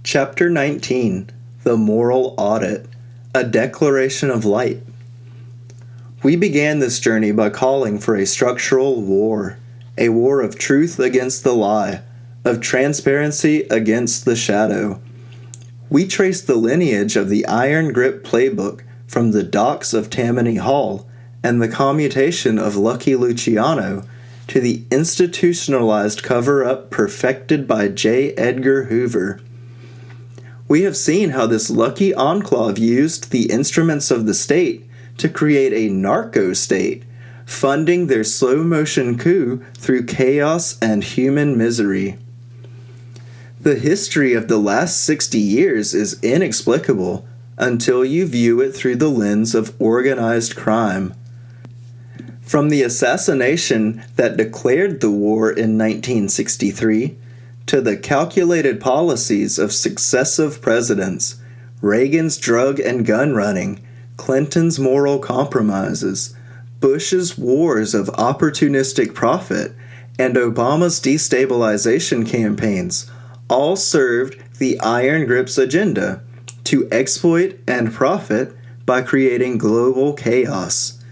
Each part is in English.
Chapter 19, The Moral Audit, a Declaration of Light. We began this journey by calling for a structural war, a war of truth against the lie, of transparency against the shadow. We traced the lineage of the Iron Grip Playbook from the docks of Tammany Hall and the commutation of Lucky Luciano to the institutionalized cover-up perfected by J. Edgar Hoover. We have seen how this Lucky Enclave used the instruments of the state to create a narco-state, funding their slow-motion coup through chaos and human misery. The history of the last 60 years is inexplicable until you view it through the lens of organized crime. From the assassination that declared the war in 1963 to the calculated policies of successive presidents, Reagan's drug and gun running, Clinton's moral compromises, Bush's wars of opportunistic profit, and Obama's destabilization campaigns, all served the Iron Grip's agenda to exploit and profit by creating global chaos.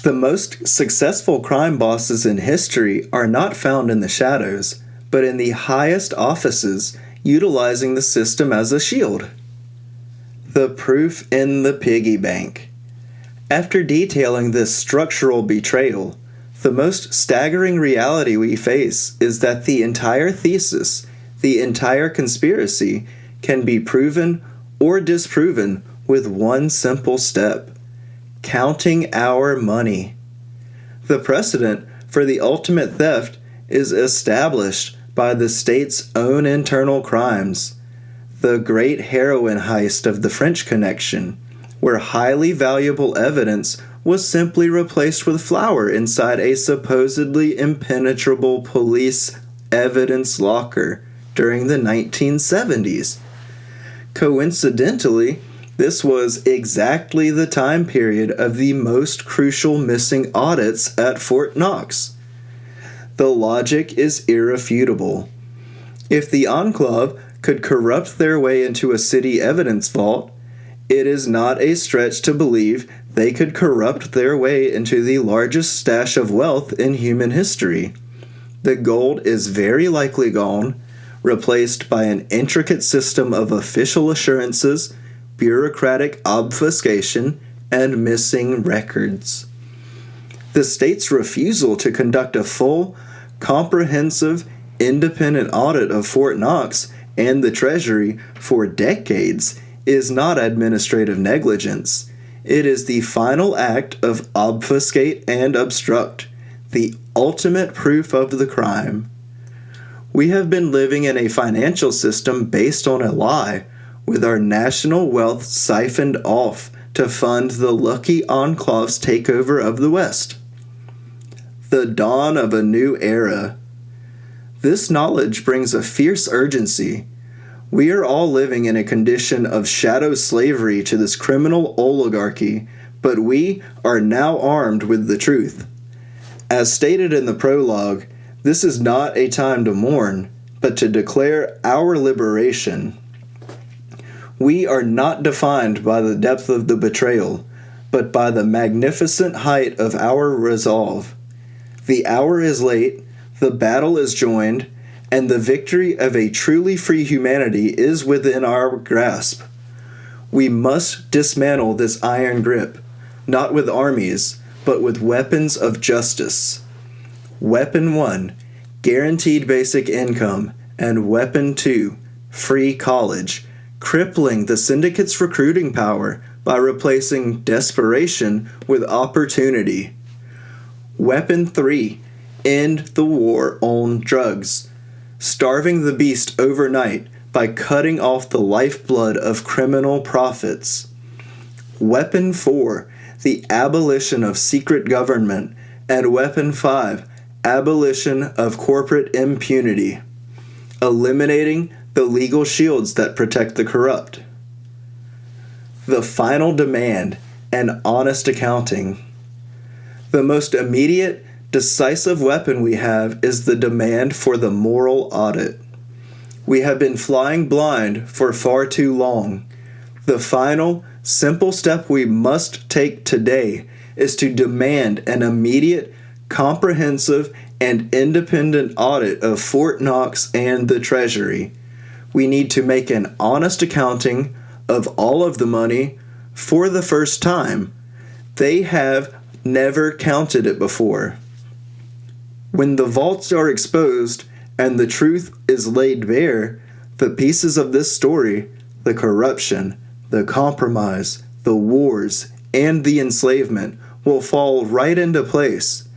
The most successful crime bosses in history are not found in the shadows, but in the highest offices, utilizing the system as a shield. The proof in the Piggy Bank. After detailing this structural betrayal, the most staggering reality we face is that the entire thesis, the entire conspiracy, can be proven or disproven with one simple step: counting our money. The precedent for the ultimate theft is established by the state's own internal crimes. The great heroin heist of the French Connection, where highly valuable evidence was simply replaced with flour inside a supposedly impenetrable police evidence locker during the 1970s. Coincidentally, this was exactly the time period of the most crucial missing audits at Fort Knox. The logic is irrefutable. If the Enclave could corrupt their way into a city evidence vault, it is not a stretch to believe they could corrupt their way into the largest stash of wealth in human history. The gold is very likely gone, replaced by an intricate system of official assurances, bureaucratic obfuscation, and missing records. The state's refusal to conduct a full, comprehensive, independent audit of Fort Knox and the Treasury for decades is not administrative negligence. It is the final act of obfuscate and obstruct, the ultimate proof of the crime. We have been living in a financial system based on a lie, with our national wealth siphoned off to fund the Lucky Enclave's takeover of the West. The dawn of a new era. This knowledge brings a fierce urgency. We are all living in a condition of shadow slavery to this criminal oligarchy, but we are now armed with the truth. As stated in the prologue, this is not a time to mourn, but to declare our liberation. We are not defined by the depth of the betrayal, but by the magnificent height of our resolve. The hour is late, the battle is joined, and the victory of a truly free humanity is within our grasp. We must dismantle this iron grip, not with armies, but with weapons of justice. Weapon 1, guaranteed basic income, and Weapon 2, free college, crippling the syndicate's recruiting power by replacing desperation with opportunity. Weapon 3, end the war on drugs, starving the beast overnight by cutting off the lifeblood of criminal profits. Weapon 4, the abolition of secret government, and Weapon 5, abolition of corporate impunity, eliminating the legal shields that protect the corrupt. The final demand, an honest accounting. The most immediate, decisive weapon we have is the demand for the moral audit. We have been flying blind for far too long. The final, simple step we must take today is to demand an immediate, comprehensive, and independent audit of Fort Knox and the Treasury. We need to make an honest accounting of all of the money for the first time. They have never counted it before. When the vaults are exposed and the truth is laid bare, the pieces of this story, the corruption, the compromise, the wars, and the enslavement, will fall right into place.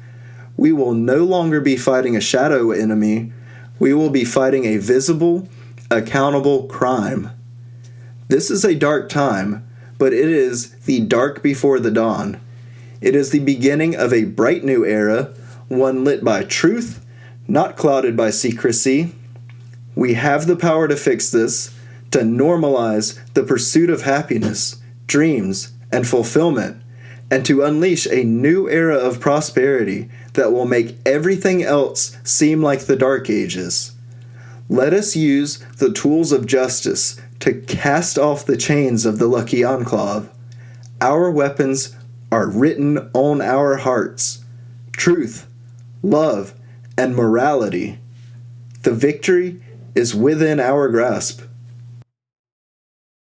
We will no longer be fighting a shadow enemy. We will be fighting a visible, accountable crime. This is a dark time, but it is the dark before the dawn. It is the beginning of a bright new era, one lit by truth, not clouded by secrecy. We have the power to fix this, to normalize the pursuit of happiness, dreams, and fulfillment, and to unleash a new era of prosperity that will make everything else seem like the Dark Ages. Let us use the tools of justice to cast off the chains of the Lucky Enclave. Our weapons are written on our hearts: truth, love, and morality. The victory is within our grasp.